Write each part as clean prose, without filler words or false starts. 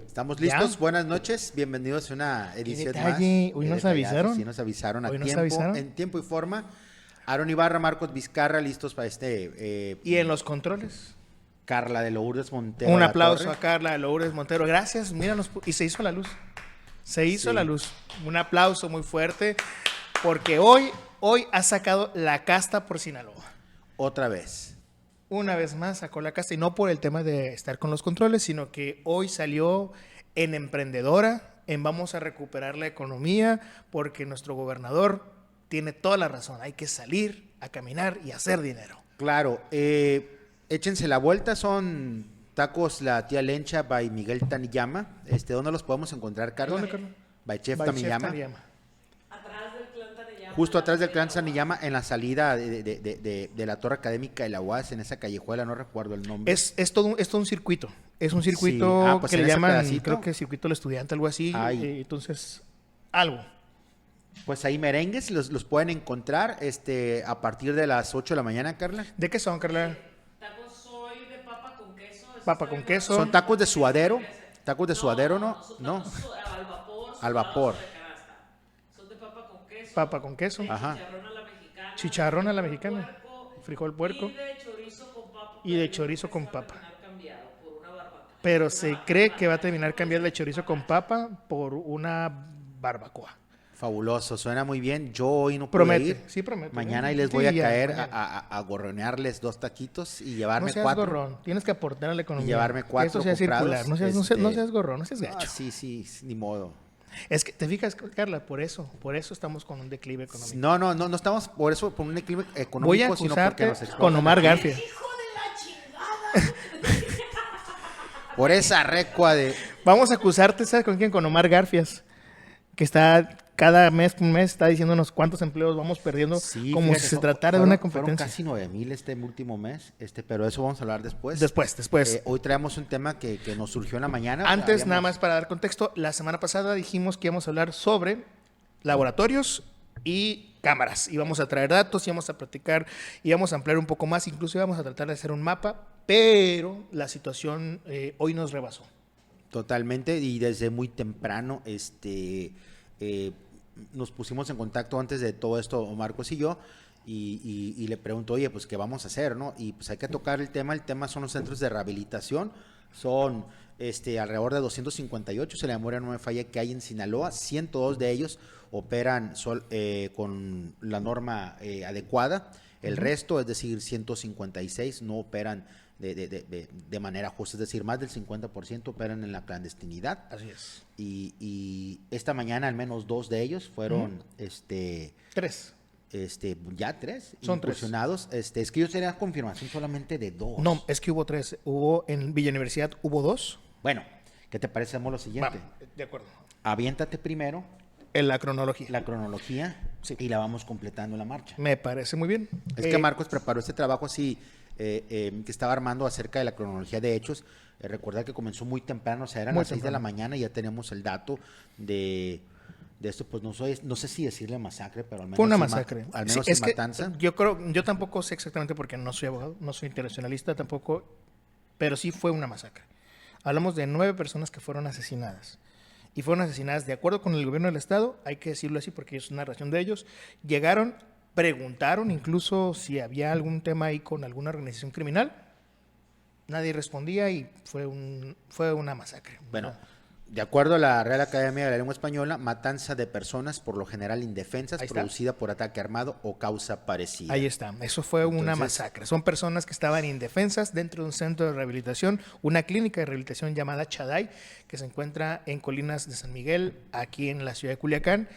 Estamos listos, ¿Ya? buenas noches, bienvenidos a una edición más. Detalle, hoy Qué nos detallazo, avisaron. Sí, nos avisaron a Hoy nos tiempo, avisaron. en tiempo y forma. Aaron Ibarra, Marcos Vizcarra, listos para Y en los controles, Carla de Lourdes Montero un a la aplauso torre. a Carla de Lourdes Montero. Gracias, míranos. Y se hizo la luz. Se hizo Sí. la luz. Un aplauso muy fuerte porque hoy ha sacado la casta por Sinaloa. Otra vez. Una vez más sacó la casta y no por el tema de estar con los controles, sino que hoy salió en emprendedora, en vamos a recuperar la economía porque nuestro gobernador tiene toda la razón. Hay que salir a caminar y hacer dinero. Claro, échense la vuelta, son tacos La Tía Lencha by Miguel Taniyama. ¿Dónde los podemos encontrar, Carla? ¿Dónde, Carla? By Chef By Chef Taniyama. Taniyama. Justo atrás del Clan Saniyama, en la salida de la Torre Académica de la UAS, en esa callejuela, no recuerdo el nombre. Es todo un circuito. Es un circuito Sí. Pues que en le ese llaman, pedacito. creo que circuito del estudiante, algo así. Ay. Entonces, algo. Pues ahí merengues los pueden encontrar a partir de las 8 de la mañana, Carla. ¿De qué son, Carla? Tacos soy de papa con queso. Papa con queso. Son tacos de suadero. Tacos de suadero, ¿no? Son No. tacos al vapor. Al vapor. sudados de canasta. Son de papa con queso. Papa con queso. Ajá. Chicharrón a la mexicana. Chicharrón a la mexicana. Frijol puerco. Y de chorizo con papa. Y de chorizo con papa. Terminar cambiado por una barbacoa. Pero se cree que va a terminar cambiando el chorizo con papa por una barbacoa. Fabuloso, suena muy bien. Yo hoy no pude Promete, ir. sí promete. Mañana ahí Sí, les voy a ya, caer mañana. a gorronearles 2 taquitos y No llevarme seas 4. gorrón, tienes que aportar a la economía. Y llevarme Que 4 esto sea comprados, circular, no seas gorrón, no seas gacho. Sí, ni modo. Es que te fijas, Carla, por eso estamos con un declive económico. No estamos por eso, por un equilibrio económico, Voy a sino porque acusarte nos explotan con Omar aquí. Garfield. ¡Hijo de la chingada! Por esa recua de... Vamos a acusarte, ¿sabes con quién? Con Omar Garfias, que está cada mes está diciéndonos cuántos empleos vamos perdiendo, Sí, como fíjate, si se tratara de una fueron competencia. casi 9,000 este último mes, pero eso vamos a hablar después. Después. Hoy traemos un tema que nos surgió en la mañana. Antes, nada más para dar contexto, la semana pasada dijimos que íbamos a hablar sobre laboratorios y cámaras. Íbamos a traer datos, íbamos a platicar, íbamos a ampliar un poco más, incluso íbamos a tratar de hacer un mapa, pero la situación hoy nos rebasó. Totalmente, y desde muy temprano nos pusimos en contacto antes de todo esto, Marcos y yo, y le pregunto, oye, pues, ¿qué vamos a hacer, no? Y pues hay que tocar el tema son los centros de rehabilitación, son alrededor de 258, si la memoria no me falla, que hay en Sinaloa. 102 de ellos operan con la norma adecuada, el resto, es decir, 156, no operan de manera justa, es decir, más del 50% operan en la clandestinidad. Así es. Y esta mañana al menos 2 de ellos fueron Tres. ya 3 Son incursionados. Es que yo tenía confirmación solamente de 2. No, es que hubo 3. Hubo en Villa Universidad, hubo 2. Bueno, ¿qué te parece? Hacemos lo siguiente. De acuerdo. Aviéntate primero En la cronología. la cronología Sí. y la vamos completando en la marcha. Me parece muy bien. Es que Marcos preparó este trabajo así, que estaba armando acerca de la cronología de hechos. Recuerda que comenzó muy temprano, o sea, eran Muy las 6 de la temprano. mañana y ya tenemos el dato de esto. Pues no sé si decirle masacre, pero al menos Fue una sí masacre. al Sí, menos es sí que matanza. yo tampoco sé exactamente porque no soy abogado, no soy internacionalista tampoco, pero sí fue una masacre. Hablamos de 9 personas que fueron asesinadas. Y fueron asesinadas de acuerdo con el gobierno del estado, hay que decirlo así porque es narración de ellos. Llegaron, preguntaron incluso si había algún tema ahí con alguna organización criminal. Nadie respondía y fue una masacre. Bueno, de acuerdo a la Real Academia de la Lengua Española, matanza de personas por lo general indefensas Ahí está. producida por ataque armado o causa parecida. Ahí está, eso fue una Entonces- masacre. Son personas que estaban indefensas dentro de un centro de rehabilitación, una clínica de rehabilitación llamada Chaday, que se encuentra en Colinas de San Miguel, aquí en la ciudad de Culiacán.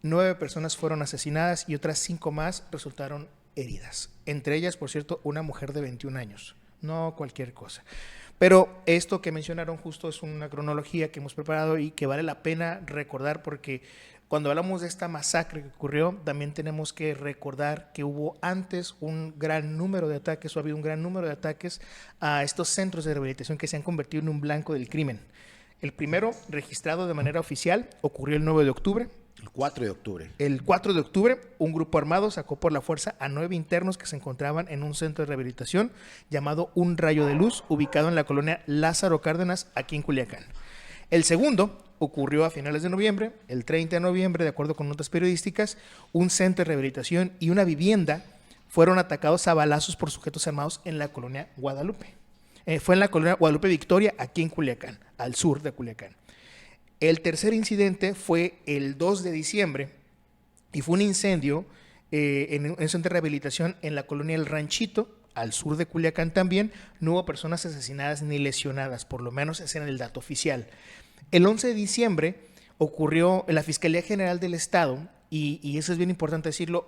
9 personas fueron asesinadas y otras 5 más resultaron heridas. Entre ellas, por cierto, una mujer de 21 años. No cualquier cosa. Pero esto que mencionaron justo es una cronología que hemos preparado y que vale la pena recordar porque cuando hablamos de esta masacre que ocurrió, también tenemos que recordar que hubo antes un gran número de ataques, o ha habido un gran número de ataques a estos centros de rehabilitación que se han convertido en un blanco del crimen. El primero, registrado de manera oficial, ocurrió el 9 de octubre. El 4 de octubre. El 4 de octubre, un grupo armado sacó por la fuerza a 9 internos que se encontraban en un centro de rehabilitación llamado Un Rayo de Luz, ubicado en la colonia Lázaro Cárdenas, aquí en Culiacán. El segundo ocurrió a finales de noviembre, el 30 de noviembre, de acuerdo con notas periodísticas, un centro de rehabilitación y una vivienda fueron atacados a balazos por sujetos armados en la colonia Guadalupe. Fue en la colonia Guadalupe Victoria, aquí en Culiacán, al sur de Culiacán. El tercer incidente fue el 2 de diciembre y fue un incendio en un centro de rehabilitación en la colonia El Ranchito, al sur de Culiacán también. No hubo personas asesinadas ni lesionadas, por lo menos ese era el dato oficial. El 11 de diciembre ocurrió en la Fiscalía General del Estado, y eso es bien importante decirlo,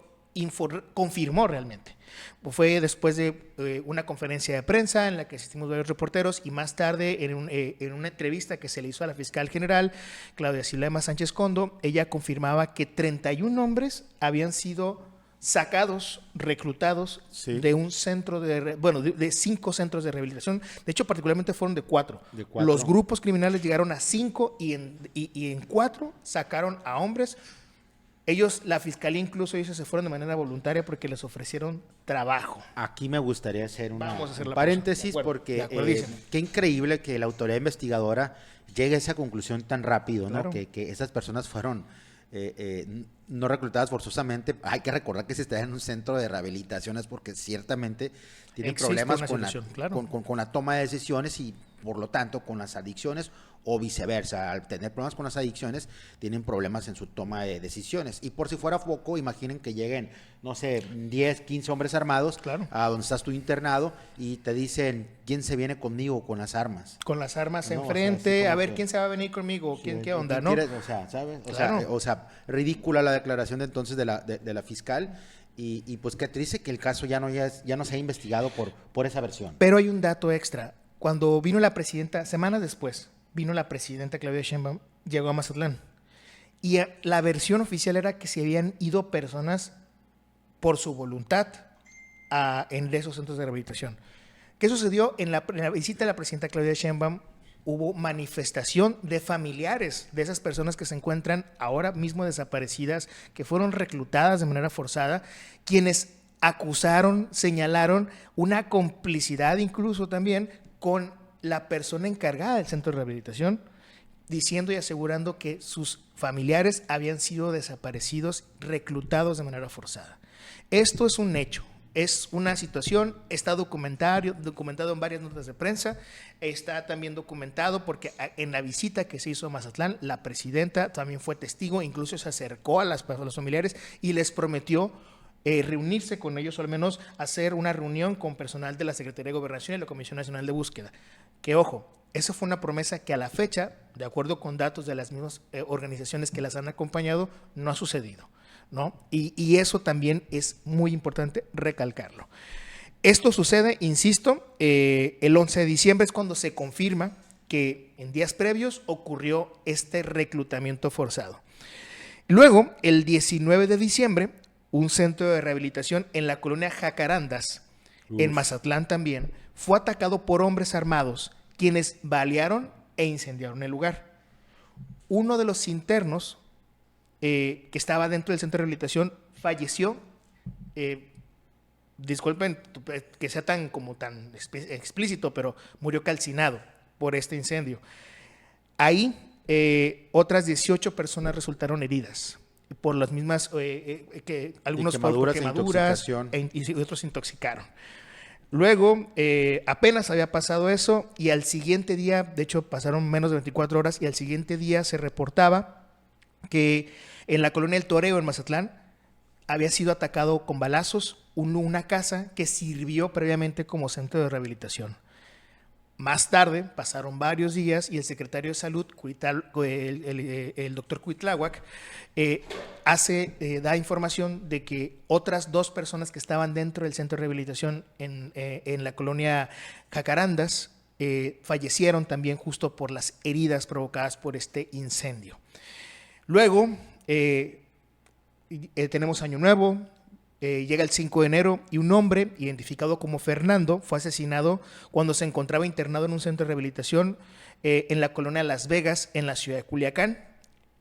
confirmó realmente. Fue después de una conferencia de prensa en la que asistimos varios reporteros y más tarde en una entrevista que se le hizo a la fiscal general, Claudia Silema Sánchez Condo, ella confirmaba que 31 hombres habían sido sacados, reclutados de un centro de 5 centros de rehabilitación. De hecho, particularmente fueron de 4. Los grupos criminales llegaron a 5 y en 4 sacaron a hombres. La fiscalía incluso ellos se fueron de manera voluntaria porque les ofrecieron trabajo. Aquí me gustaría hacer un la paréntesis pausa. porque qué increíble que la autoridad investigadora llegue a esa conclusión tan rápido, claro, ¿no? Que esas personas fueron no reclutadas forzosamente. Hay que recordar que si están en un centro de rehabilitación es porque ciertamente tienen problemas con la toma de decisiones y por lo tanto con las adicciones, o viceversa. Al tener problemas con las adicciones tienen problemas en su toma de decisiones. Y por si fuera poco, imaginen que lleguen, no sé, 10, 15 hombres armados a donde estás tú internado y te dicen, ¿quién se viene conmigo con las armas? Con las armas enfrente, a ver, ¿quién se va a venir conmigo? ¿Qué onda, no? O sea, ¿sabes? Claro. O sea, ridícula la declaración de entonces de la fiscal. Y pues qué triste que el caso ya no se ha investigado por esa versión. Pero hay un dato extra. Cuando vino la presidenta, semanas después, vino la presidenta Claudia Sheinbaum, llegó a Mazatlán. Y la versión oficial era que se habían ido personas por su voluntad en esos centros de rehabilitación. ¿Qué sucedió? En la visita de la presidenta Claudia Sheinbaum hubo manifestación de familiares de esas personas que se encuentran ahora mismo desaparecidas, que fueron reclutadas de manera forzada, quienes acusaron, señalaron una complicidad incluso también con la persona encargada del centro de rehabilitación, diciendo y asegurando que sus familiares habían sido desaparecidos, reclutados de manera forzada. Esto es un hecho, es una situación, está documentado en varias notas de prensa, está también documentado porque en la visita que se hizo a Mazatlán, la presidenta también fue testigo, incluso se acercó a los familiares y les prometió reunirse con ellos, o al menos hacer una reunión con personal de la Secretaría de Gobernación y la Comisión Nacional de Búsqueda. Que ojo, esa fue una promesa que a la fecha, de acuerdo con datos de las mismas organizaciones que las han acompañado, no ha sucedido, ¿no? Y eso también es muy importante recalcarlo. Esto sucede, insisto, el 11 de diciembre es cuando se confirma que en días previos ocurrió este reclutamiento forzado. Luego, el 19 de diciembre, un centro de rehabilitación en la colonia Jacarandas, en Mazatlán también, fue atacado por hombres armados, quienes balearon e incendiaron el lugar. Uno de los internos que estaba dentro del centro de rehabilitación falleció. Disculpen que sea tan explícito, pero murió calcinado por este incendio. Ahí otras 18 personas resultaron heridas por las mismas, algunos por quemaduras y otros se intoxicaron. Luego, apenas había pasado eso y al siguiente día, de hecho pasaron menos de 24 horas y al siguiente día se reportaba que en la colonia El Toreo en Mazatlán había sido atacado con balazos una casa que sirvió previamente como centro de rehabilitación. Más tarde, pasaron varios días y el secretario de Salud, el doctor Cuitláhuac, da información de que otras 2 personas que estaban dentro del centro de rehabilitación en la colonia Jacarandas fallecieron también justo por las heridas provocadas por este incendio. Luego, tenemos Año Nuevo. Llega el 5 de enero y un hombre identificado como Fernando fue asesinado cuando se encontraba internado en un centro de rehabilitación en la colonia Las Vegas, en la ciudad de Culiacán.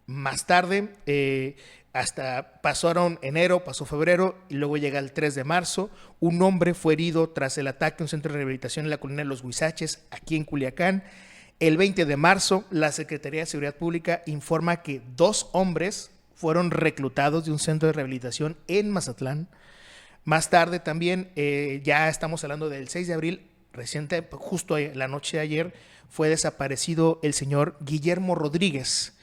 Más tarde, pasaron enero, pasó febrero y luego llega el 3 de marzo. Un hombre fue herido tras el ataque a un centro de rehabilitación en la colonia Los Huizaches, aquí en Culiacán. El 20 de marzo, la Secretaría de Seguridad Pública informa que 2 hombres fueron reclutados de un centro de rehabilitación en Mazatlán. Más tarde también, ya estamos hablando del 6 de abril, reciente, justo la noche de ayer, fue desaparecido el señor Guillermo Rodríguez,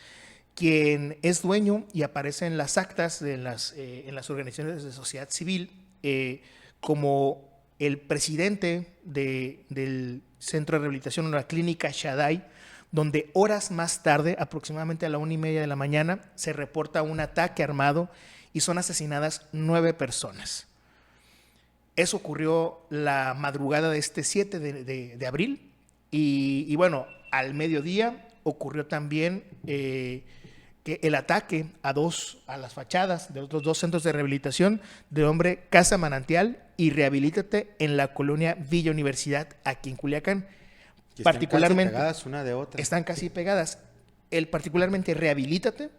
quien es dueño y aparece en las actas de en las organizaciones de sociedad civil como el presidente del centro de rehabilitación, una clínica Shaddai, donde horas más tarde, aproximadamente a la 1:30 de la mañana, se reporta un ataque armado y son asesinadas 9 personas. Eso ocurrió la madrugada de este 7 de abril y bueno, al mediodía ocurrió también que el ataque a las fachadas de otros 2 centros de rehabilitación de nombre Casa Manantial y Rehabilítate en la colonia Villa Universidad, aquí en Culiacán. Que Particularmente están casi pegadas una de otra. están casi pegadas. El particularmente Rehabilítate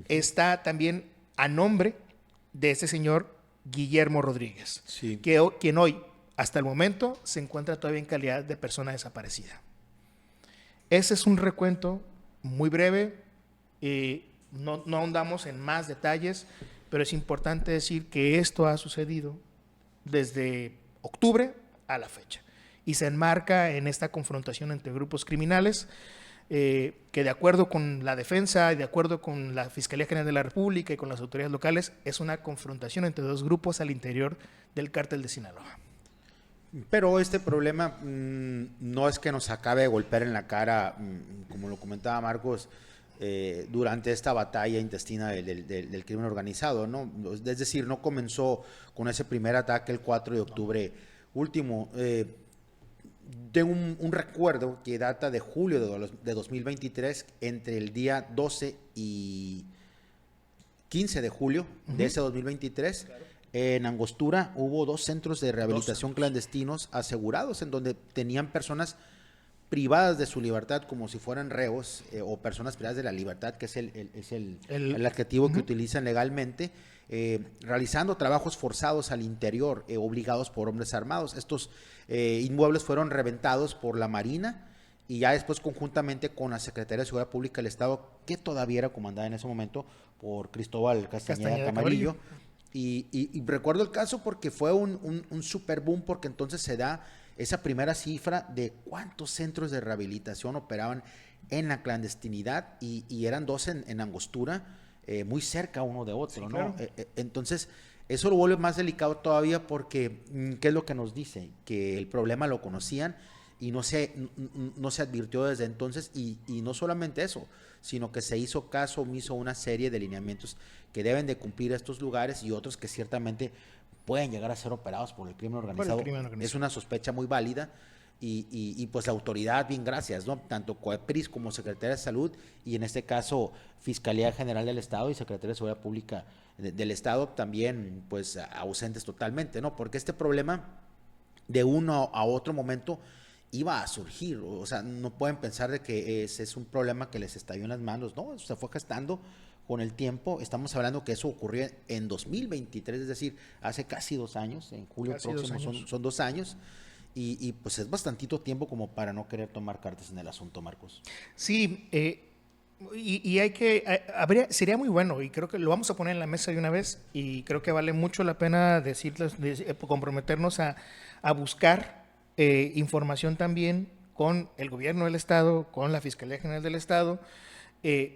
está también a nombre de ese señor Guillermo Rodríguez, Sí. quien hoy, hasta el momento, se encuentra todavía en calidad de persona desaparecida. Ese es un recuento muy breve, no ahondamos en más detalles, pero es importante decir que esto ha sucedido desde octubre a la fecha y se enmarca en esta confrontación entre grupos criminales que, de acuerdo con la defensa y de acuerdo con la Fiscalía General de la República y con las autoridades locales, es una confrontación entre 2 grupos al interior del cártel de Sinaloa. Pero este problema no es que nos acabe de golpear en la cara, como lo comentaba Marcos, durante esta batalla intestina del crimen organizado, ¿no? Es decir, no comenzó con ese primer ataque el 4 de octubre último. Tengo un recuerdo que data de julio de 2023, entre el día 12 y 15 de julio de ese 2023. Claro. En Angostura hubo 2 centros de rehabilitación clandestinos asegurados, en donde tenían personas privadas de su libertad como si fueran reos o personas privadas de la libertad, que es el adjetivo que utilizan legalmente, realizando trabajos forzados al interior, obligados por hombres armados. Estos inmuebles fueron reventados por la Marina y ya después conjuntamente con la Secretaría de Seguridad Pública del Estado, que todavía era comandada en ese momento por Cristóbal Castañeda Camarillo. Y recuerdo el caso porque fue un super boom, porque entonces se da esa primera cifra de cuántos centros de rehabilitación operaban en la clandestinidad y eran 2 en Angostura, muy cerca uno de otro, sí, ¿no? Claro. Entonces, eso lo vuelve más delicado todavía porque, ¿qué es lo que nos dice? Que el problema lo conocían y no se advirtió desde entonces y no solamente eso, sino que se hizo caso omiso a una serie de lineamientos que deben de cumplir estos lugares y otros que ciertamente pueden llegar a ser operados por el crimen organizado. Es una sospecha muy válida y pues la autoridad, bien gracias, ¿no? Tanto COEPRIS como Secretaría de Salud y en este caso Fiscalía General del Estado y Secretaría de Seguridad Pública del Estado también pues ausentes totalmente, ¿no? Porque este problema de uno a otro momento iba a surgir, o sea, no pueden pensar de que es un problema que les estalló en las manos, no, se fue gestando con el tiempo. Estamos hablando que eso ocurrió en 2023, es decir, hace casi 2 años, en julio casi próximo son 2 años, y pues es bastantito tiempo como para no querer tomar cartas en el asunto, Marcos. Sí, y hay que, sería muy bueno, y creo que lo vamos a poner en la mesa de una vez, y creo que vale mucho la pena comprometernos a buscar información también con el gobierno del Estado, con la Fiscalía General del Estado,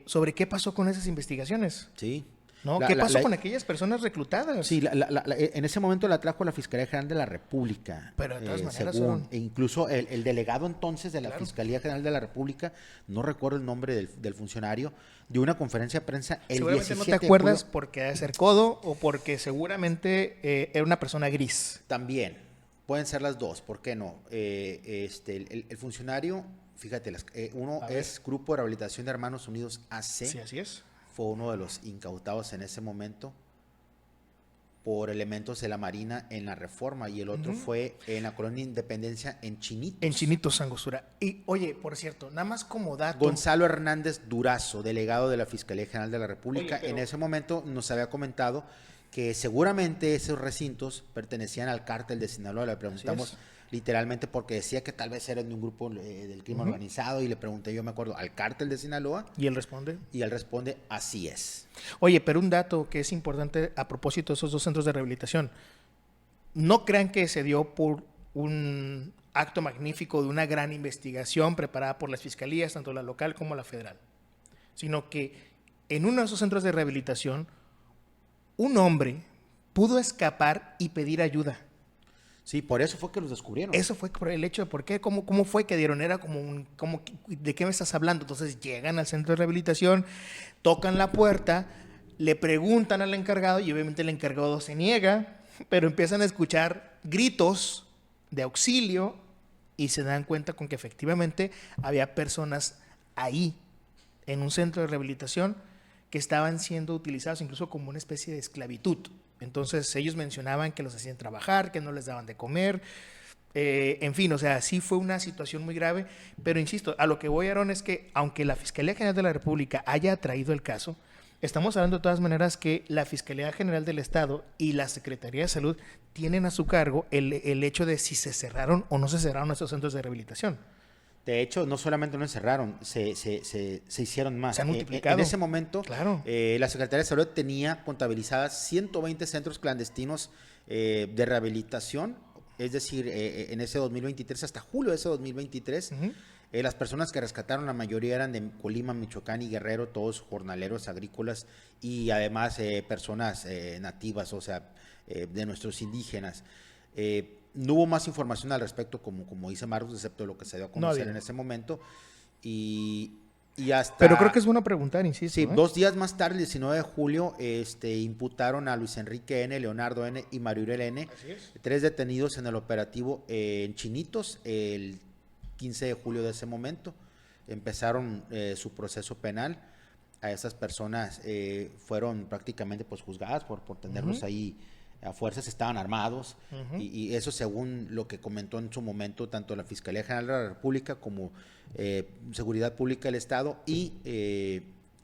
sobre qué pasó con esas investigaciones. Sí. ¿No? ¿Qué pasó con aquellas personas reclutadas? Sí, en ese momento la trajo la Fiscalía General de la República. Pero de todas maneras e incluso el delegado entonces de la Fiscalía General de la República, no recuerdo el nombre del funcionario, dio una conferencia de prensa el 17 de julio. Seguramente no te acuerdas porque debe ser codo o porque seguramente era una persona gris. También, pueden ser las dos, ¿por qué no? El funcionario, fíjate, uno es Grupo de Rehabilitación de Hermanos Unidos AC. Sí, así es. Fue uno de los incautados en ese momento por elementos de la Marina en la Reforma y el otro fue en la Colonia Independencia en Chinitos. En Chinitos, Angostura. Y oye, por cierto, nada más como dato. Gonzalo Hernández Durazo, delegado de la Fiscalía General de la República, en ese momento nos había comentado que seguramente esos recintos pertenecían al cártel de Sinaloa. Le preguntamos literalmente porque decía que tal vez eran de un grupo del crimen organizado, y le pregunté, yo me acuerdo, al cártel de Sinaloa, ¿Y él responde? y él responde, así es. Oye, pero un dato que es importante a propósito de esos dos centros de rehabilitación. No crean que se dio por un acto magnífico de una gran investigación preparada por las fiscalías, tanto la local como la federal, sino que en uno de esos centros de rehabilitación, un hombre pudo escapar y pedir ayuda. Sí, por eso fue que los descubrieron. Eso fue por el hecho de por qué, cómo fue que dieron, era ¿de qué me estás hablando? Entonces llegan al centro de rehabilitación, tocan la puerta, le preguntan al encargado y obviamente el encargado se niega, pero empiezan a escuchar gritos de auxilio y se dan cuenta con que efectivamente había personas ahí en un centro de rehabilitación que estaban siendo utilizados incluso como una especie de esclavitud. Entonces ellos mencionaban que los hacían trabajar, que no les daban de comer, en fin, o sea, sí fue una situación muy grave, pero insisto, a lo que voy, Aarón, es que aunque la Fiscalía General de la República haya traído el caso, estamos hablando de todas maneras que la Fiscalía General del Estado y la Secretaría de Salud tienen a su cargo el hecho de si se cerraron o no se cerraron esos centros de rehabilitación. De hecho, no solamente no encerraron, se hicieron más. Se han multiplicado. En ese momento, Claro. la Secretaría de Salud tenía contabilizadas 120 centros clandestinos de rehabilitación, es decir, en ese 2023, hasta julio de ese 2023, las personas que rescataron, la mayoría eran de Colima, Michoacán y Guerrero, todos jornaleros agrícolas y además personas nativas, o sea, de nuestros indígenas. No hubo más información al respecto, como dice Marcos, excepto lo que se dio a conocer en ese momento. Y hasta... Pero creo que es bueno preguntar, insisto. Sí, 2 días más tarde, el 19 de julio, imputaron a Luis Enrique N., Leonardo N. y Mariurel N., 3 detenidos en el operativo en Chinitos, el 15 de julio de ese momento. Empezaron su proceso penal. A esas personas fueron prácticamente pues juzgadas por tenerlos ahí a fuerzas, estaban armados, y eso según lo que comentó en su momento tanto la Fiscalía General de la República como Seguridad Pública del Estado y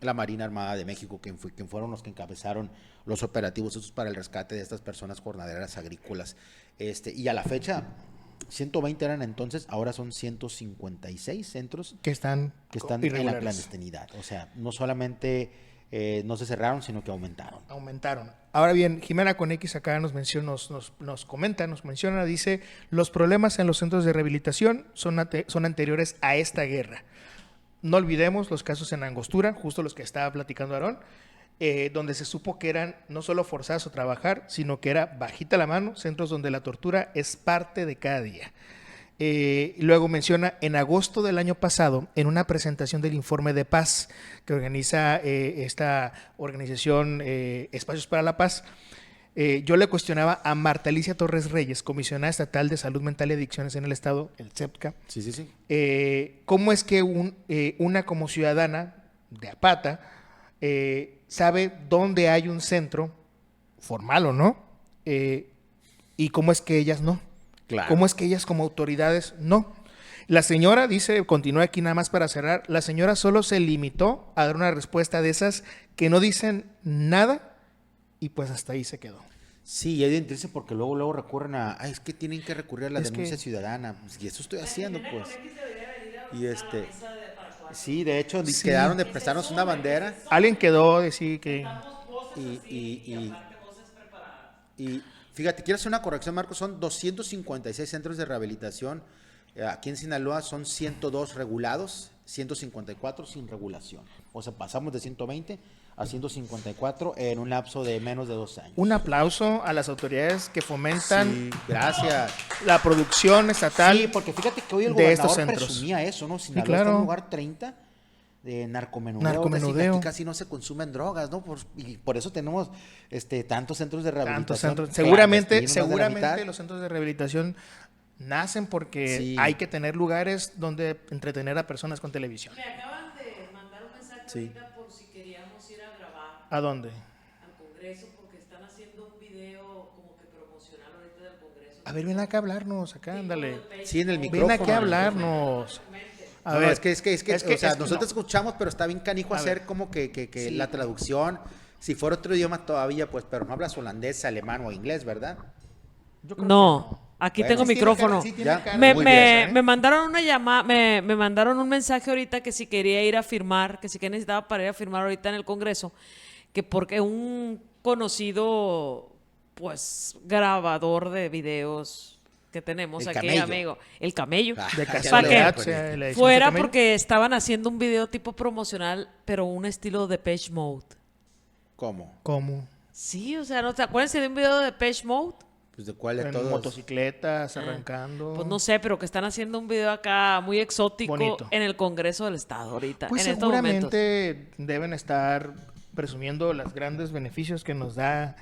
la Marina Armada de México, quien fueron los que encabezaron los operativos esos para el rescate de estas personas jornaleras agrícolas. Y a la fecha, 120 eran entonces, ahora son 156 centros que están en la clandestinidad. O sea, no solamente no se cerraron, sino que aumentaron. Ahora bien, Jimena con X acá nos menciona, dice, los problemas en los centros de rehabilitación son anteriores a esta guerra. No olvidemos los casos en Angostura, justo los que estaba platicando Aarón, donde se supo que eran no solo forzados a trabajar, sino que era bajita la mano, centros donde la tortura es parte de cada día. Luego menciona, en agosto del año pasado, en una presentación del informe de paz que organiza esta organización Espacios para la Paz, yo le cuestionaba a Marta Alicia Torres Reyes, comisionada estatal de Salud Mental y Adicciones en el Estado, el CEPCA, cómo es que una como ciudadana de Apata sabe dónde hay un centro, formal o no, y cómo es que ellas no. Claro. ¿Cómo es que ellas como autoridades no? La señora dice, continúa aquí nada más para cerrar, la señora solo se limitó a dar una respuesta de esas que no dicen nada y pues hasta ahí se quedó. Sí, y es bien triste porque luego recurren es que tienen que recurrir a la denuncia ciudadana, pues, y eso estoy haciendo, pues. Y sí, de hecho, quedaron de prestarnos una bandera. Alguien quedó de sí que... Y fíjate, quiero hacer una corrección, Marcos, son 256 centros de rehabilitación. Aquí en Sinaloa son 102 regulados, 154 sin regulación. O sea, pasamos de 120 a 154 en un lapso de menos de 2 años. Un aplauso a las autoridades que fomentan gracias. La producción estatal. Sí, porque fíjate que hoy el de estos gobernador centros presumía eso, ¿no? Sinaloa claro. está en lugar 30 de narcomenudeo. Aquí casi no se consumen drogas, ¿no? Y por eso tenemos tantos centros de rehabilitación. Seguramente los centros de rehabilitación nacen porque hay que tener lugares donde entretener a personas con televisión. Me acaban de mandar un mensaje ahorita por si queríamos ir a grabar. ¿A dónde? Al Congreso, porque están haciendo un video como que promocional ahorita del Congreso. A ver, ven acá a hablarnos, acá, ándale. Sí, en el micrófono. Ven aquí a hablarnos. A ver, es que o sea, nosotros escuchamos, pero está bien canijo hacer como que la traducción, si fuera otro idioma todavía, pues, pero no hablas holandés, alemán o inglés, ¿verdad? No, Aquí Bueno. tengo Sí tiene cara- micrófono. sí tiene Ya. cara Me, de Muy me- bien, ¿eh? me mandaron una llamada, me mandaron un mensaje ahorita que si quería ir a firmar, que si que necesitaba para ir a firmar ahorita en el Congreso, que porque un conocido, pues, grabador de videos que tenemos El aquí, camello. amigo, el camello, Ah, De ya casualidad, lo- sea la edición de fuera Camello. porque estaban haciendo un video tipo promocional, pero un estilo de Depeche Mode. ¿Cómo? ¿Cómo? Sí, o sea, ¿no te acuerdas de un video de Depeche Mode? Pues de cuál de En todos. motocicletas, arrancando. Pues no sé, pero que están haciendo un video acá muy exótico Bonito. en el Congreso del Estado ahorita, Pues en estos momentos. seguramente deben estar presumiendo los grandes beneficios que nos da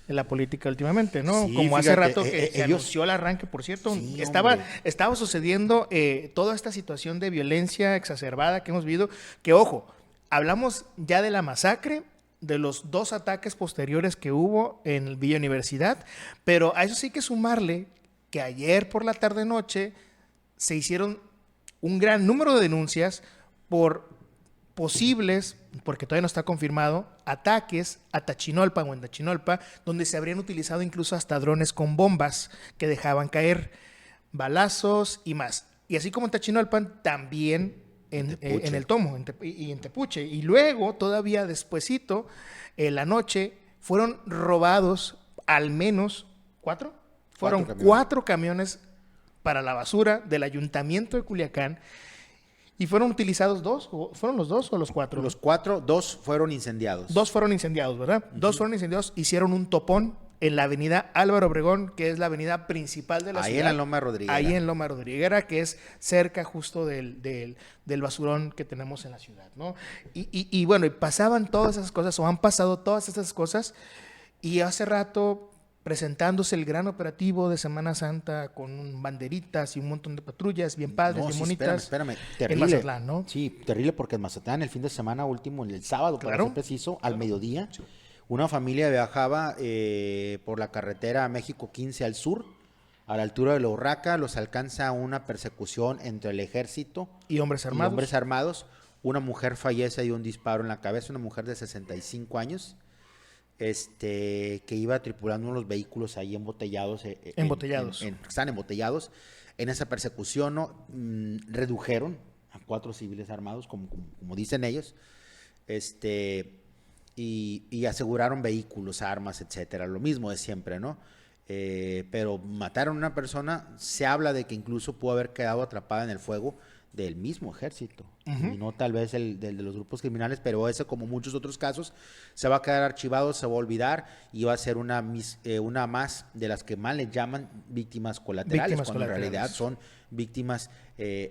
la política últimamente, ¿no? Sí, Como hace fíjate, rato que se ellos- anunció el arranque, por cierto, Sí, estaba hombre. sucediendo toda esta situación de violencia exacerbada que hemos vivido, que ojo, hablamos ya de la masacre, de los 2 ataques posteriores que hubo en Villa Universidad, pero a eso sí hay que sumarle que ayer por la tarde-noche se hicieron un gran número de denuncias por posibles, porque todavía no está confirmado, ataques a Tachinolpa o en Tachinolpa, donde se habrían utilizado incluso hasta drones con bombas que dejaban caer balazos y más. Y así como en Tachinolpan, también Tepuche. en el Tomo y en Tepuche. Y luego, todavía despuesito, en la noche, fueron robados al menos 4. Fueron camiones. 4 camiones para la basura del ayuntamiento de Culiacán. ¿Y fueron utilizados 2? ¿Fueron los 2 o los 4? Los 4, 2 fueron incendiados. 2 fueron incendiados, ¿verdad? 2 fueron incendiados, hicieron un topón en la avenida Álvaro Obregón, que es la avenida principal de la Ahí ciudad. en la Loma Rodriguera. Ahí en Loma Rodriguera, que es cerca justo del basurón que tenemos en la ciudad, ¿no? Y bueno, y pasaban todas esas cosas, o han pasado todas esas cosas, y hace rato presentándose el gran operativo de Semana Santa con banderitas y un montón de patrullas bien padres, No, bien sí, bonitas. espérame. En Terrible. Mazatlán, ¿no? Sí, terrible porque en Mazatlán el fin de semana último, el sábado, para Claro. ser preciso, al mediodía, una familia viajaba por la carretera México 15 al sur, a la altura de la Urraca, los alcanza una persecución entre el ejército Y hombres y armados. hombres armados. Una mujer fallece de un disparo en la cabeza, una mujer de 65 años, que iba tripulando unos vehículos ahí embotellados. Embotellados. Están embotellados. En esa persecución redujeron a 4 civiles armados, como dicen ellos, y aseguraron vehículos, armas, etcétera. Lo mismo de siempre, ¿no? Pero mataron a una persona. Se habla de que incluso pudo haber quedado atrapada en el fuego del mismo ejército, y no tal vez el de los grupos criminales, pero ese, como muchos otros casos, se va a quedar archivado, se va a olvidar y va a ser una más de las que más le llaman víctimas colaterales, Víctimas cuando colaterales. en realidad son víctimas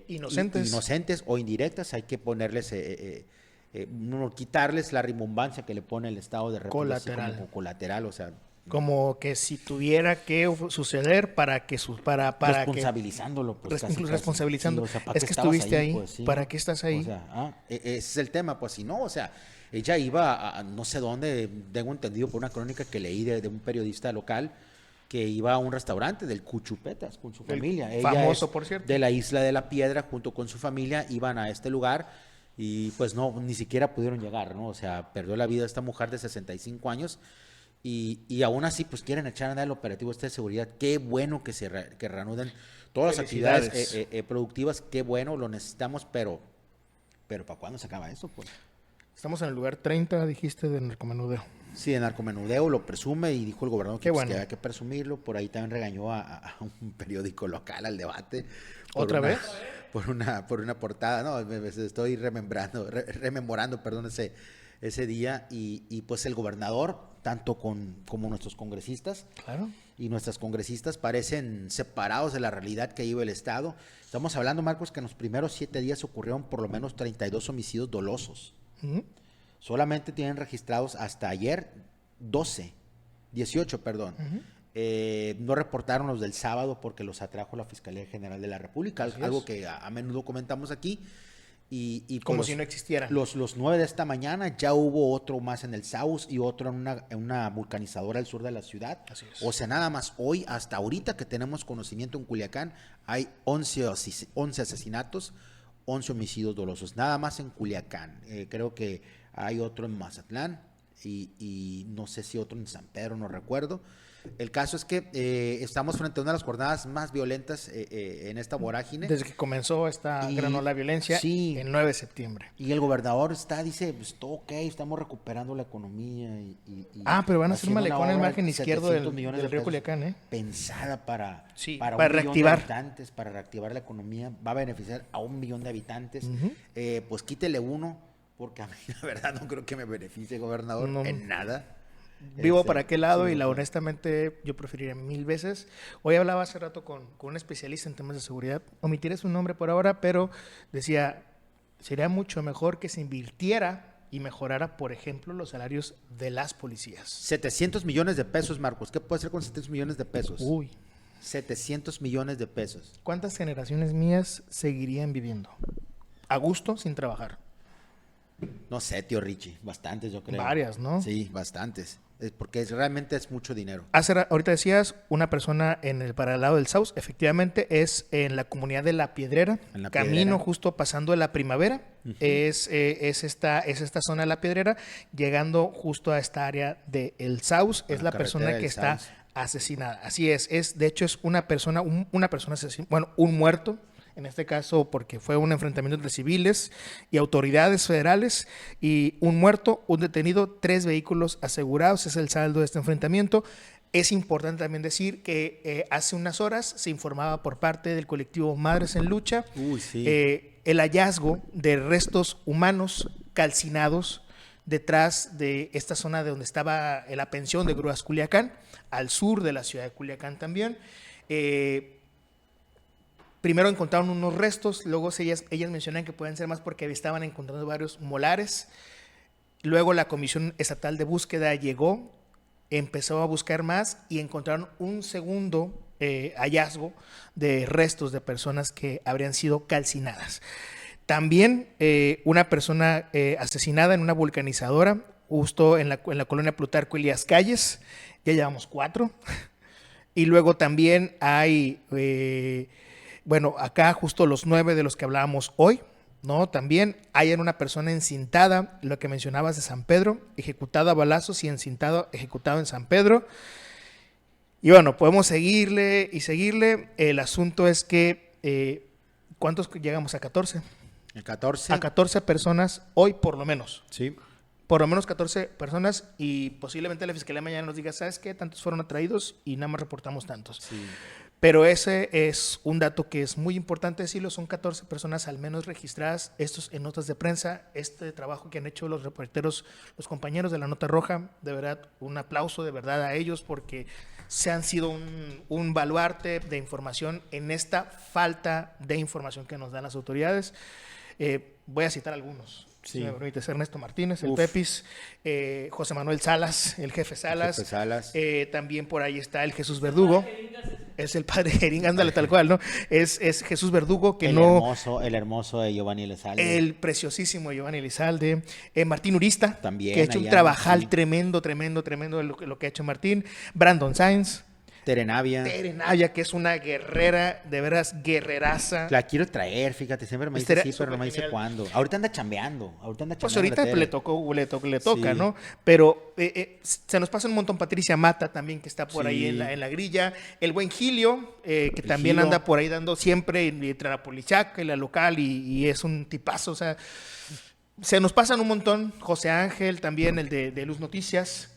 Inocentes. inocentes o indirectas. Hay que ponerles, quitarles la rimbombancia que le pone el Estado de repente, así Colateral. como colateral, o sea, Como que si tuviera que suceder para que para que responsabilizándolo, pues, casi, incluso casi. responsabilizando. Sí, o sea, ¿para Es qué que estabas estuviste ahí, Pues, sí. ¿para qué estás ahí? O sea, ese es el tema, pues si no, o sea, ella iba a no sé dónde, tengo entendido por una crónica que leí de un periodista local, que iba a un restaurante del Cuchupetas con su El familia. famoso, es por cierto. de la Isla de la Piedra, junto con su familia, iban a este lugar y pues no, ni siquiera pudieron llegar, ¿no? O sea, perdió la vida esta mujer de 65 años. Y aún así, pues quieren echar a andar el operativo de seguridad. Qué bueno que que reanuden todas las actividades Felicidades. productivas. Qué bueno, lo necesitamos, pero ¿para cuándo se acaba eso? Pues Estamos en el lugar 30, dijiste, de narcomenudeo. sí, de narcomenudeo lo presume y dijo el gobernador Qué que, bueno. que había que presumirlo. Por ahí también regañó a un periódico local, al Debate. ¿Otra vez? Por una portada. No, me estoy rememorando, perdón, ese día. Y pues el gobernador, tanto como nuestros congresistas, Claro. y nuestras congresistas parecen separados de la realidad que vive el Estado. Estamos hablando, Marcos, que en los primeros 7 días ocurrieron por lo menos 32 homicidios dolosos. Ujú. Solamente tienen registrados hasta ayer 18, perdón. No reportaron los del sábado porque los atrajo la Fiscalía General de la República, Así algo es. que a menudo comentamos aquí. Y Como pues si no existieran. los 9 de esta mañana ya hubo otro más en el Saus y otro en una vulcanizadora al sur de la ciudad. Así es. O sea, nada más hoy, hasta ahorita que tenemos conocimiento en Culiacán, hay 11 asesinatos, 11 homicidios dolosos, nada más en Culiacán. Creo que hay otro en Mazatlán, y no sé si otro en San Pedro, no recuerdo. El caso es que estamos frente a una de las jornadas más violentas en esta vorágine. Desde que comenzó esta gran ola de violencia, sí, el 9 de septiembre. Y el gobernador dice, pues todo ok, estamos recuperando la economía. Pero van a hacer un haciendo malecón en el una obra margen de izquierdo 700 del millones de río pesos Culiacán, ¿eh? Pensada para Sí, para para un millón de reactivar. habitantes, para reactivar la economía, va a beneficiar a 1 millón de habitantes. Ujú. Pues quítele uno, porque a mí la verdad no creo que me beneficie, gobernador, No. en nada. Vivo para aquel lado sí, y sí. honestamente yo preferiría 1000 veces. Hoy hablaba hace rato con un especialista en temas de seguridad. Omitiré su nombre por ahora, pero decía, sería mucho mejor que se invirtiera y mejorara, por ejemplo, los salarios de las policías. 700 millones de pesos, Marcos. ¿Qué puede hacer con 700 millones de pesos? Uy, 700 millones de pesos. ¿cuántas generaciones mías seguirían viviendo a gusto sin trabajar? No sé, tío Richie, bastantes yo creo. Varias, ¿no? Sí, bastantes. Porque realmente es mucho dinero. Ahorita decías, una persona para el lado del Saus, efectivamente es en la comunidad de La Piedrera, En La camino Piedrera. justo pasando de la primavera, es esta zona de La Piedrera, llegando justo a esta área de El Saus, A es la la persona carretera que del está Saus. asesinada. Así de hecho es una persona asesinada, bueno, un muerto, en este caso porque fue un enfrentamiento entre civiles y autoridades federales, y un muerto, un detenido, 3 vehículos asegurados, es el saldo de este enfrentamiento. Es importante también decir que hace unas horas se informaba por parte del colectivo Madres en Lucha Uy, sí. el hallazgo de restos humanos calcinados detrás de esta zona de donde estaba la pensión de Grúas Culiacán, al sur de la ciudad de Culiacán también. Primero encontraron unos restos, luego ellas mencionan que pueden ser más porque estaban encontrando varios molares. Luego la Comisión Estatal de Búsqueda llegó, empezó a buscar más y encontraron un segundo hallazgo de restos de personas que habrían sido calcinadas. También una persona asesinada en una vulcanizadora, justo en la colonia Plutarco Elías Calles, ya llevamos 4. Y luego también hay, acá justo los 9 de los que hablábamos hoy, ¿no? También hay una persona encintada, lo que mencionabas de San Pedro, ejecutado a balazos y ejecutado en San Pedro. Y bueno, podemos seguirle y seguirle. El asunto es que, ¿cuántos llegamos? A 14. El 14. A 14 personas hoy, por lo menos. Sí. Por lo menos 14 personas, y posiblemente la Fiscalía mañana nos diga, ¿sabes qué? Tantos fueron atraídos y nada más reportamos tantos. Sí. Pero ese es un dato que es muy importante decirlo, son 14 personas al menos registradas, estos en notas de prensa, este trabajo que han hecho los reporteros, los compañeros de la Nota Roja, de verdad, un aplauso de verdad a ellos porque se han sido un baluarte de información en esta falta de información que nos dan las autoridades. Voy a citar algunos. Sí. Si me permites, Ernesto Martínez, el Uf. Pepis, José Manuel Salas, el jefe Salas. Jefe Salas. También por ahí está el Jesús Verdugo. Es el padre Jeringa, ándale tal cual, ¿no? Es Jesús Verdugo, que el hermoso de Giovanni Elizalde. el preciosísimo Giovanni Elizalde. Martín Urista, También, que ha hecho un allá, trabajal sí. tremendo de lo que ha hecho Martín. Brandon Sainz. Terenavia. Terenaya, que es una guerrera, de veras guerreraza. La quiero traer, fíjate, siempre me dice Estaría sí, pero no me dice supergenial. cuándo. Ahorita anda chambeando. Pues ahorita la le Tere. toca, Sí. ¿no? Pero se nos pasa un montón Patricia Mata también, que está por Sí. ahí en la grilla. El buen Gilio, que también Gilo. anda por ahí dando siempre entre la Polichaca y la local, y es un tipazo, o sea. Se nos pasan un montón. José Ángel, también el de Luz Noticias,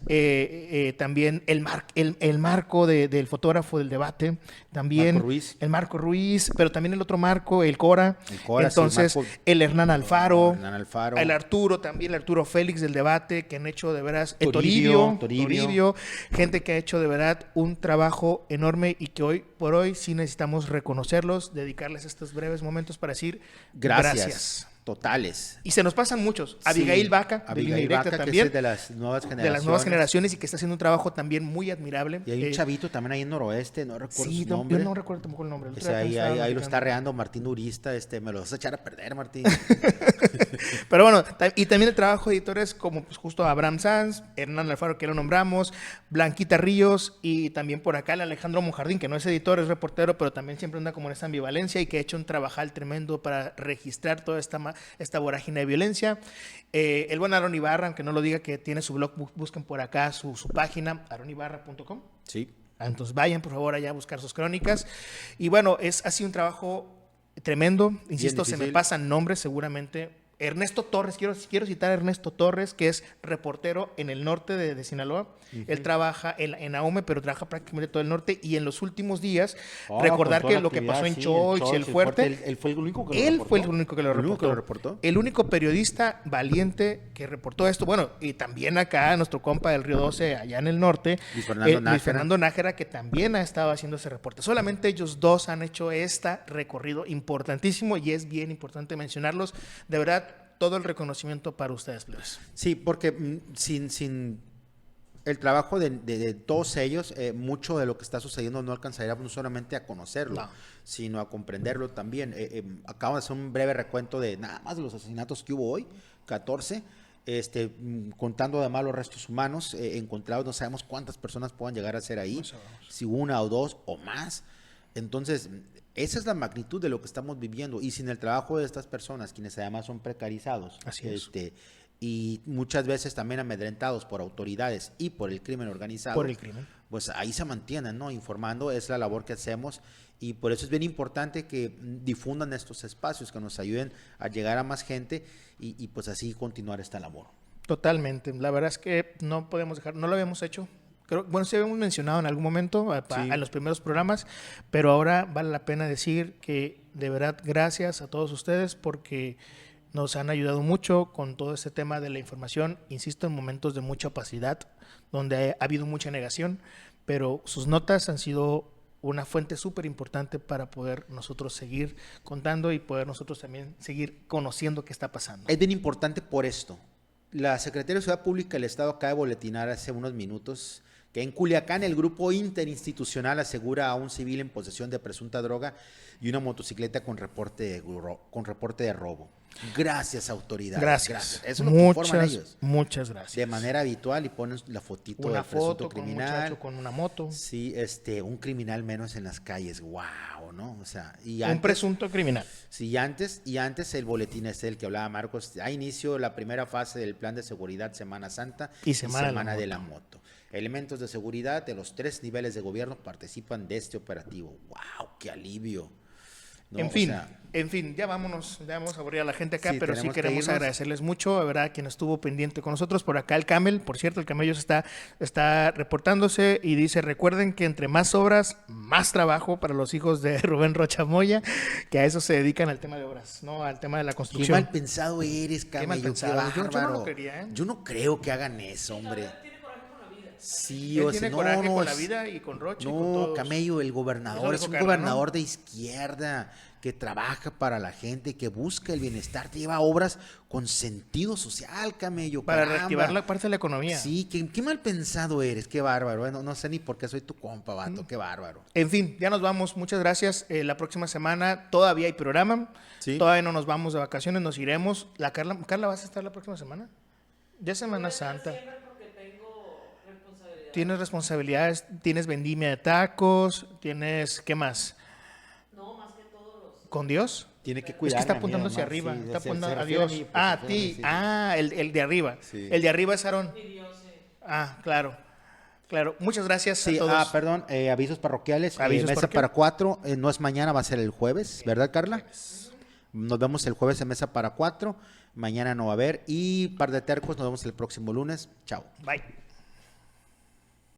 también el marco del fotógrafo del debate, también Marco Ruiz. el Marco Ruiz, pero también el otro Marco, el Cora. El Cora, sí, Entonces, Marco. el Hernán Alfaro, Hernán Alfaro. el Arturo, también el Arturo Félix del debate, que han hecho de veras, el Toribio. Toribio, gente que ha hecho de verdad un trabajo enorme y que hoy por hoy sí necesitamos reconocerlos, dedicarles estos breves momentos para decir Gracias. Totales. y se nos pasan muchos. Sí. Abigail Vaca, de Línea Abigail Directa Vaca, también, que es de las nuevas generaciones. de las nuevas generaciones y que está haciendo un trabajo también muy admirable. Y hay un chavito también ahí en Noroeste, no recuerdo Sí, su yo nombre. no recuerdo tampoco el nombre. El otro Ese día ahí estaba lo platicando. está reando Martín Urista, me lo vas a echar a perder, Martín. Pero bueno, y también el trabajo de editores como pues, justo Abraham Sanz, Hernán Alfaro, que lo nombramos, Blanquita Ríos y también por acá el Alejandro Monjardín, que no es editor, es reportero, pero también siempre anda como en esta ambivalencia y que ha hecho un trabajal tremendo para registrar toda esta vorágine de violencia. El buen Aaron Ibarra, aunque no lo diga, que tiene su blog, busquen por acá su página, aronibarra.com. Sí. Entonces vayan por favor allá a buscar sus crónicas. Y bueno, ha sido un trabajo tremendo. Insisto, se me pasan nombres seguramente. Ernesto Torres, quiero citar a Ernesto Torres, que es reportero en el norte de Sinaloa. Él trabaja en Ahome, pero trabaja prácticamente todo el norte. Y en los últimos días, recordar que lo que pasó en Choix, el Fuerte, él fue el único que él fue el único que lo reportó. El único periodista valiente que reportó esto. Bueno, y también acá, nuestro compa del Río 12, allá en el norte, Luis Fernando Nájera, que también ha estado haciendo ese reporte. Solamente ellos dos han hecho este recorrido importantísimo y es bien importante mencionarlos. De verdad, todo el reconocimiento para ustedes, plebes. Sí, porque sin el trabajo de todos ellos, mucho de lo que está sucediendo no alcanzaríamos no solamente a conocerlo, sino a comprenderlo también. Acabo de hacer un breve recuento de nada más de los asesinatos que hubo hoy, 14, contando además los restos humanos encontrados, no sabemos cuántas personas puedan llegar a ser ahí, si una o dos o más. Entonces, esa es la magnitud de lo que estamos viviendo y sin el trabajo de estas personas, quienes además son precarizados. Así es. Y muchas veces también amedrentados por autoridades y por el crimen organizado. Por el crimen. Pues ahí se mantienen, ¿no? Informando, es la labor que hacemos y por eso es bien importante que difundan estos espacios, que nos ayuden a llegar a más gente y pues así continuar esta labor. Totalmente. La verdad es que no podemos dejar, no lo habíamos hecho. Bueno, sí habíamos mencionado en algún momento en los primeros programas, pero ahora vale la pena decir que de verdad gracias a todos ustedes porque nos han ayudado mucho con todo este tema de la información, insisto, en momentos de mucha opacidad, donde ha habido mucha negación, pero sus notas han sido una fuente súper importante para poder nosotros seguir contando y poder nosotros también seguir conociendo qué está pasando. Es bien importante por esto. La Secretaría de Seguridad Pública del Estado acaba de boletinar hace unos minutos que en Culiacán el grupo interinstitucional asegura a un civil en posesión de presunta droga y una motocicleta con reporte de robo. Gracias, autoridades. Gracias. Eso es lo que informan ellos. Muchas gracias. De manera habitual y ponen la fotito una del presunto foto criminal. Con un muchacho con una moto. Sí, un criminal menos en las calles. Wow, ¿no? O sea, un presunto criminal. Sí, antes el boletín el que hablaba Marcos, a inicio la primera fase del plan de seguridad Semana Santa y Semana de la Moto. Elementos de seguridad de los 3 niveles de gobierno participan de este operativo. ¡Wow! ¡Qué alivio! ¿No? En fin, ya vamos a aburrir a la gente acá, sí, pero sí queremos agradecerles mucho, la verdad, quien estuvo pendiente con nosotros. Por acá el Camel, por cierto, el Camello está reportándose y dice, recuerden que entre más obras, más trabajo para los hijos de Rubén Rocha Moya, que a eso se dedican al tema de obras, no al tema de la construcción. Qué mal pensado eres, Camello. Qué mal pensado. Yo no lo quería, Yo no creo que hagan eso, hombre. Sí, él tiene coraje con la vida y con Rocha. No, y con todos. Camello, el gobernador es un gobernador de izquierda que trabaja para la gente, que busca el bienestar, te lleva obras con sentido social, Camello. Para reactivar la parte de la economía. Sí, qué mal pensado eres, qué bárbaro. Bueno, no sé ni por qué soy tu compa, vato, qué bárbaro. En fin, ya nos vamos, muchas gracias. La próxima semana todavía hay programa, ¿Sí? Todavía no nos vamos de vacaciones, nos iremos. Carla, ¿vas a estar la próxima semana? Ya es Semana Santa. Tienes responsabilidades, tienes vendimia de tacos, tienes, ¿qué más? No, más que todos los... ¿Con Dios? Tiene que Es cuidar. que está apuntando hacia arriba, sí, está apuntando a refiere Dios. mí, pues, A ti, sí. el de arriba. Sí. El de arriba es Aarón. Claro. Muchas gracias a todos. Perdón, avisos parroquiales. Avisos mesa para 4, no es mañana, va a ser el jueves, ¿verdad, Carla? Nos vemos el jueves en mesa para 4, mañana no va a haber y par de tercos, nos vemos el próximo lunes. Chao. Bye.